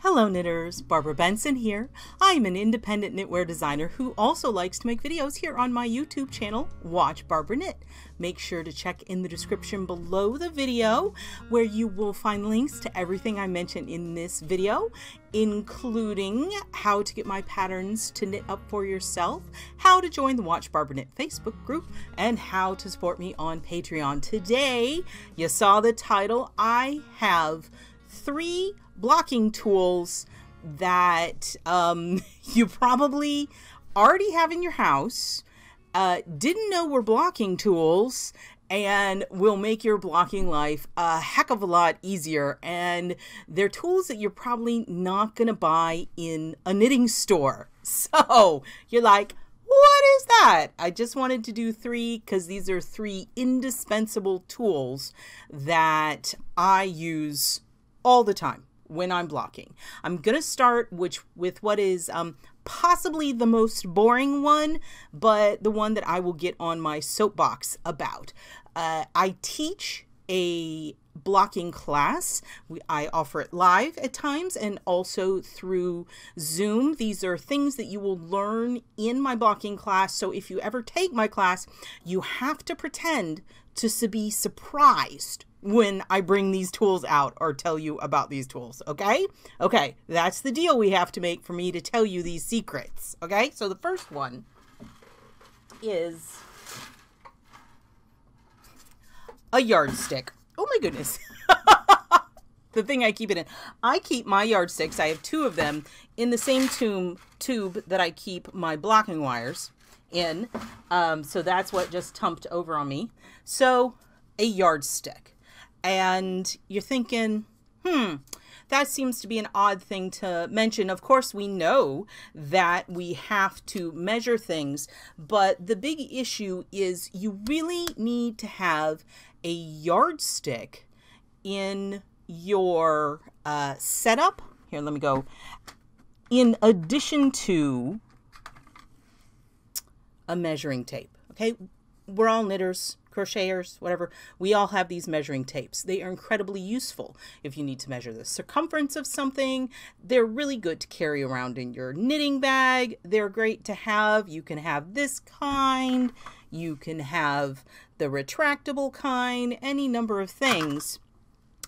Hello knitters, Barbara Benson here. I'm an independent knitwear designer who also likes to make videos here on my YouTube channel, Watch Barbara Knit. Make sure to check in the description below the video where you will find links to everything I mentioned in this video, including how to get my patterns to knit up for yourself, how to join the Watch Barbara Knit Facebook group, and how to support me on Patreon. Today, you saw the title, I have 3 blocking tools that you probably already have in your house, didn't know were blocking tools, and will make your blocking life a heck of a lot easier. And they're tools that you're probably not going to buy in a knitting store. So you're like, what is that? I just wanted to do 3 because these are 3 indispensable tools that I use all the time when I'm blocking. I'm gonna start with what is possibly the most boring one, but the one that I will get on my soapbox about. I teach a blocking class. I offer it live at times and also through Zoom. These are things that you will learn in my blocking class. So if you ever take my class, you have to pretend to be surprised when I bring these tools out or tell you about these tools, okay? Okay, that's the deal we have to make for me to tell you these secrets, okay? So the first one is a yardstick. Oh my goodness. The thing I keep it in. I keep my yardsticks, I have 2 of them, in the same tube that I keep my blocking wires in. So that's what just tumped over on me. So a yardstick. And you're thinking, that seems to be an odd thing to mention. Of course, we know that we have to measure things, but the big issue is you really need to have a yardstick in your setup. Here, let me go. In addition to a measuring tape, okay? We're all knitters, crocheters, whatever. We all have these measuring tapes. They are incredibly useful if you need to measure the circumference of something. They're really good to carry around in your knitting bag. They're great to have. You can have this kind. You can have the retractable kind, any number of things.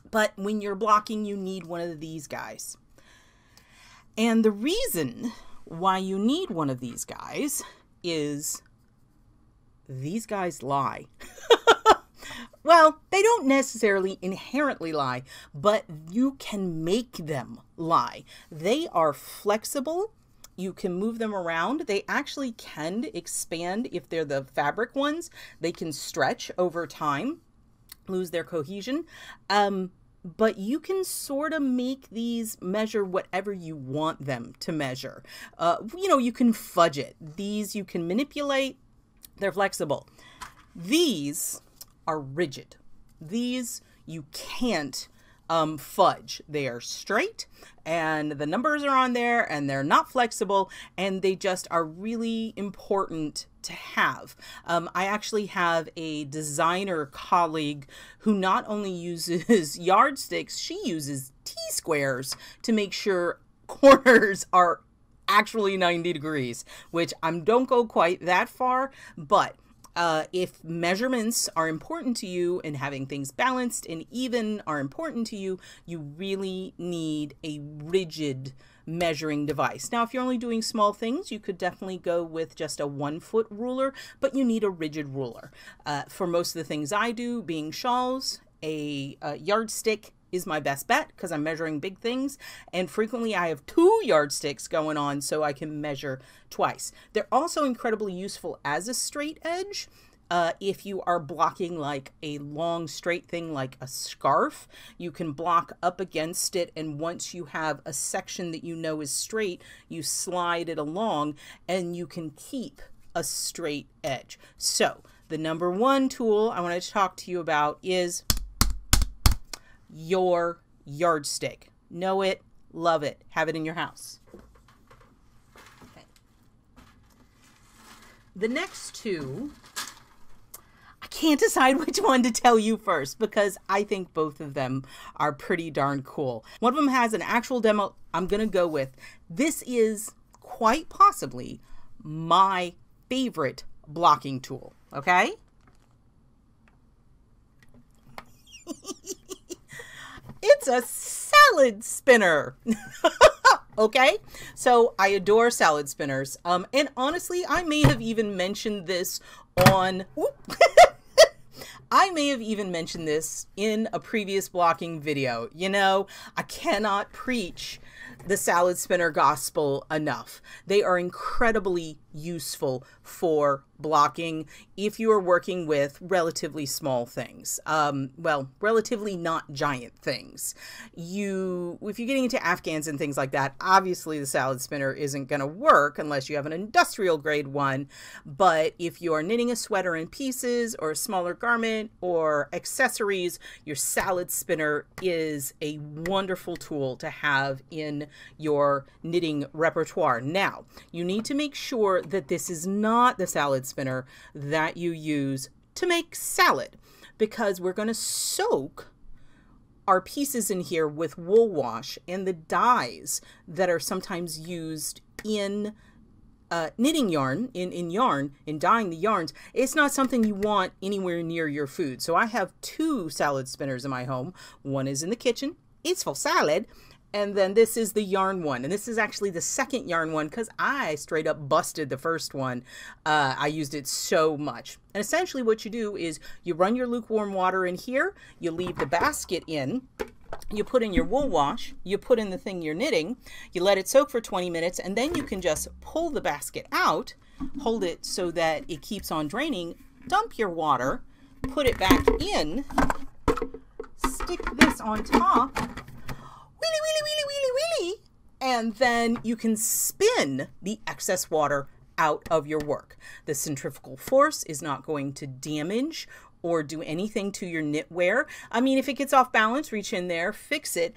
But when you're blocking, you need one of these guys. And the reason why you need one of these guys is these guys lie. Well, they don't necessarily inherently lie, but you can make them lie. They are flexible. You can move them around. They actually can expand if they're the fabric ones. They can stretch over time, lose their cohesion. But you can sort of make these measure whatever you want them to measure. You know, you can fudge it. These you can manipulate. They're flexible. These are rigid. These you can't fudge. They are straight and the numbers are on there and they're not flexible, and they just are really important to have. I actually have a designer colleague who not only uses yardsticks, she uses T-squares to make sure corners are actually 90 degrees, which I don't go quite that far, but if measurements are important to you and having things balanced and even are important to you, you really need a rigid measuring device. Now, if you're only doing small things, you could definitely go with just a 1-foot ruler, but you need a rigid ruler. For most of the things I do, being shawls, a yardstick is my best bet because I'm measuring big things, and frequently I have 2 yardsticks going on so I can measure twice. They're also incredibly useful as a straight edge. If you are blocking like a long straight thing like a scarf, you can block up against it, and once you have a section that you know is straight, you slide it along and you can keep a straight edge. So the number 1 tool I want to talk to you about is your yardstick. Know it, love it, have it in your house. Okay. The next 2 can't decide which one to tell you first because I think both of them are pretty darn cool. One of them has an actual demo. I'm going to go with, this is quite possibly my favorite blocking tool, okay? It's a salad spinner. Okay, so I adore salad spinners. And honestly, I may have even mentioned this on, I may have even mentioned this in a previous blocking video. You know, I cannot preach the salad spinner gospel enough. They are incredibly useful for blocking if you are working with relatively small things. Well, relatively not giant things. If you're getting into Afghans and things like that, obviously the salad spinner isn't going to work unless you have an industrial grade one. But if you're knitting a sweater in pieces or a smaller garment or accessories, your salad spinner is a wonderful tool to have in your knitting repertoire. Now, you need to make sure that this is not the salad spinner that you use to make salad, because we're going to soak our pieces in here with wool wash and the dyes that are sometimes used in knitting yarn, in dyeing the yarns. It's not something you want anywhere near your food. So I have 2 salad spinners in my home. One is in the kitchen. It's for salad. And then this is the yarn one. And this is actually the second yarn one because I straight up busted the first one. I used it so much. And essentially what you do is you run your lukewarm water in here. You leave the basket in. You put in your wool wash. You put in the thing you're knitting. You let it soak for 20 minutes. And then you can just pull the basket out. Hold it so that it keeps on draining. Dump your water. Put it back in. Stick this on top. And then you can spin the excess water out of your work. The centrifugal force is not going to damage or do anything to your knitwear. I mean, if it gets off balance, reach in there, fix it.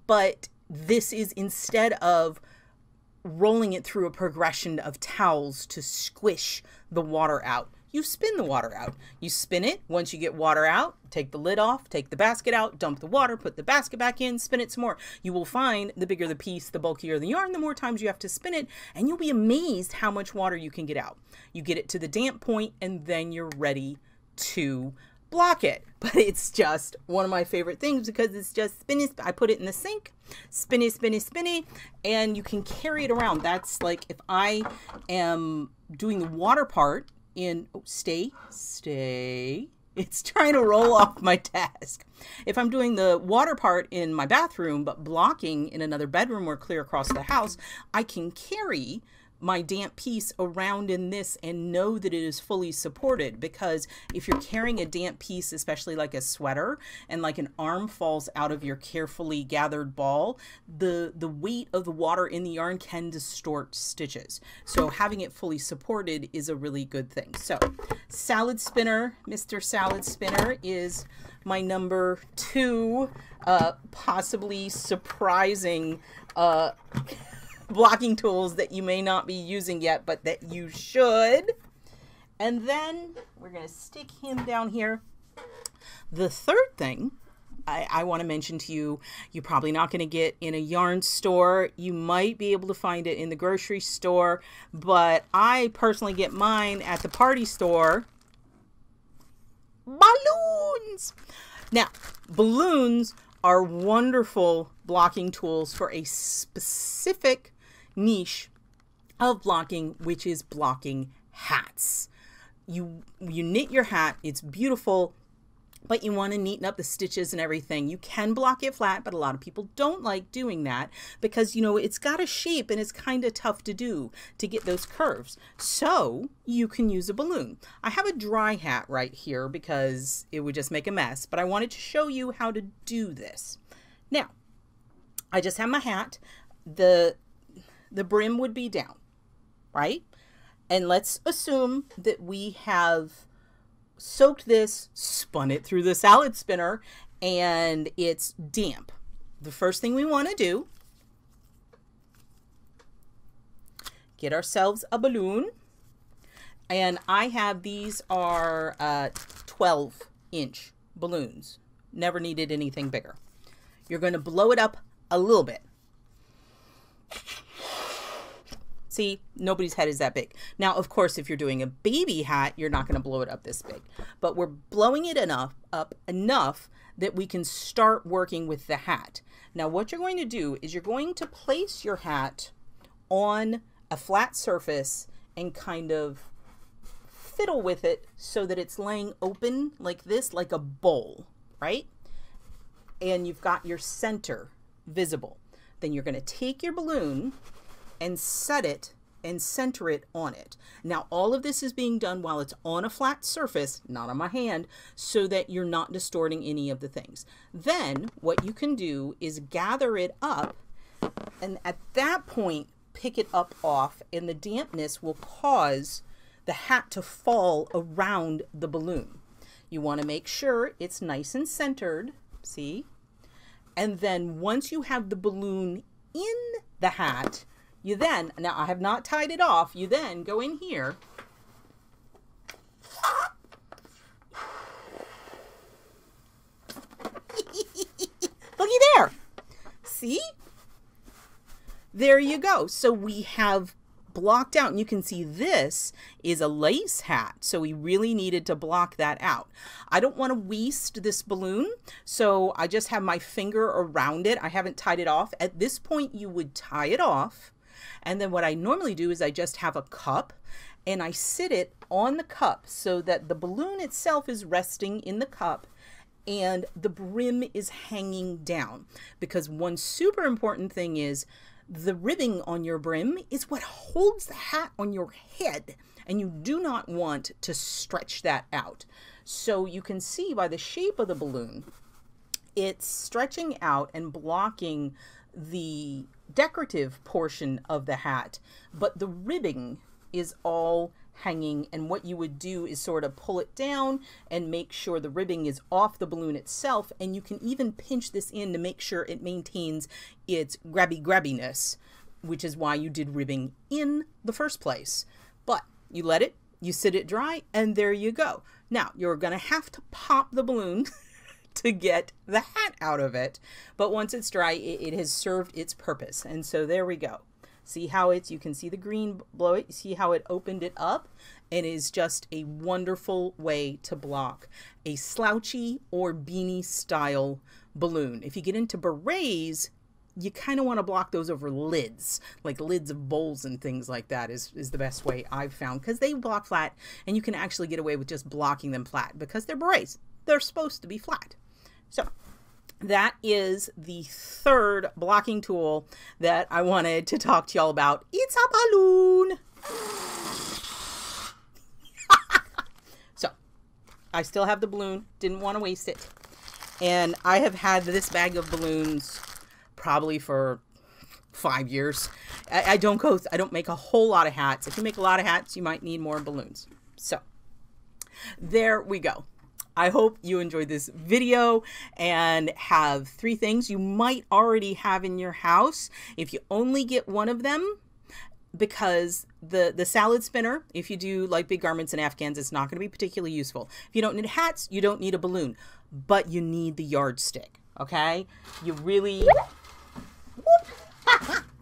But this is, instead of rolling it through a progression of towels to squish the water out, you spin the water out. You spin it. Once you get water out, take the lid off, take the basket out, dump the water, put the basket back in, spin it some more. You will find the bigger the piece, the bulkier the yarn, the more times you have to spin it, and you'll be amazed how much water you can get out. You get it to the damp point, and then you're ready to block it. But it's just one of my favorite things because it's just spinny. I put it in the sink, spinny, spinny, spinny, and you can carry it around. That's like if I am doing the water part in, oh, stay. It's trying to roll off my desk. If I'm doing the water part in my bathroom, but blocking in another bedroom or clear across the house, I can carry my damp piece around in this and know that it is fully supported, because if you're carrying a damp piece, especially like a sweater, and like an arm falls out of your carefully gathered ball, the weight of the water in the yarn can distort stitches. So having it fully supported is a really good thing. So salad spinner, Mr. Salad Spinner, is my number 2 possibly surprising blocking tools that you may not be using yet, but that you should. And then we're going to stick him down here. The third thing I want to mention to you, you're probably not going to get in a yarn store. You might be able to find it in the grocery store, but I personally get mine at the party store. Balloons! Now, balloons are wonderful blocking tools for a specific niche of blocking, which is blocking hats. You knit your hat, it's beautiful, but you want to neaten up the stitches and everything. You can block it flat, but a lot of people don't like doing that because, you know, it's got a shape and it's kind of tough to do to get those curves. So you can use a balloon. I have a dry hat right here because it would just make a mess, but I wanted to show you how to do this. Now, I just have my hat. The brim would be down, right? And let's assume that we have soaked this, spun it through the salad spinner, and it's damp. The first thing we want to do, get ourselves a balloon, And I have, these are 12-inch balloons. Never needed anything bigger. You're going to blow it up a little bit. See, nobody's head is that big. Now, of course, if you're doing a baby hat, you're not going to blow it up this big. But we're blowing it up enough that we can start working with the hat. Now, what you're going to do is you're going to place your hat on a flat surface and kind of fiddle with it so that it's laying open like this, like a bowl, right? And you've got your center visible. Then you're going to take your balloon and set it and center it on it. Now, all of this is being done while it's on a flat surface, not on my hand, so that you're not distorting any of the things. Then what you can do is gather it up, and at that point, pick it up off, and the dampness will cause the hat to fall around the balloon. You want to make sure it's nice and centered, see? And then once you have the balloon in the hat, you then, now I have not tied it off, you then go in here looky there, see? There you go. So we have blocked out, and you can see this is a lace hat, so we really needed to block that out. I don't want to waste this balloon, so I just have my finger around it. I haven't tied it off. At this point, you would tie it off, and then what I normally do is I just have a cup and I sit it on the cup so that the balloon itself is resting in the cup and the brim is hanging down, because one super important thing is the ribbing on your brim is what holds the hat on your head, and you do not want to stretch that out. So you can see by the shape of the balloon, it's stretching out and blocking the decorative portion of the hat, but the ribbing is all hanging, and what you would do is sort of pull it down and make sure the ribbing is off the balloon itself, and you can even pinch this in to make sure it maintains its grabbiness, which is why you did ribbing in the first place. But you let it, you sit it dry, and there you go. Now you're going to have to pop the balloon to get the hat out of it, but once it's dry, it has served its purpose. And so there we go. See how it's, you can see the green below it. You see how it opened it up, and is just a wonderful way to block a slouchy or beanie style balloon. If you get into berets, you kind of want to block those over lids, like lids of bowls and things like that is the best way I've found, because they block flat, and you can actually get away with just blocking them flat because they're berets. They're supposed to be flat. So that is the third blocking tool that I wanted to talk to y'all about. It's a balloon. So I still have the balloon, didn't want to waste it. And I have had this bag of balloons probably for 5 years. I don't make a whole lot of hats. If you make a lot of hats, you might need more balloons. So there we go. I hope you enjoyed this video and have 3 things you might already have in your house. If you only get one of them, because the salad spinner, if you do like big garments and afghans, it's not going to be particularly useful. If you don't need hats, you don't need a balloon, but you need the yardstick, okay? You really...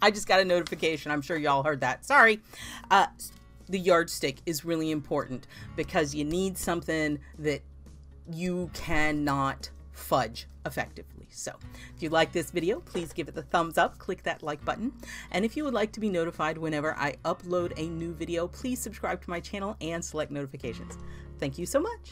I just got a notification. I'm sure y'all heard that. Sorry. The yardstick is really important because you need something that you cannot fudge effectively. So if you like this video, please give it the thumbs up, click that like button. And if you would like to be notified whenever I upload a new video, please subscribe to my channel and select notifications. Thank you so much.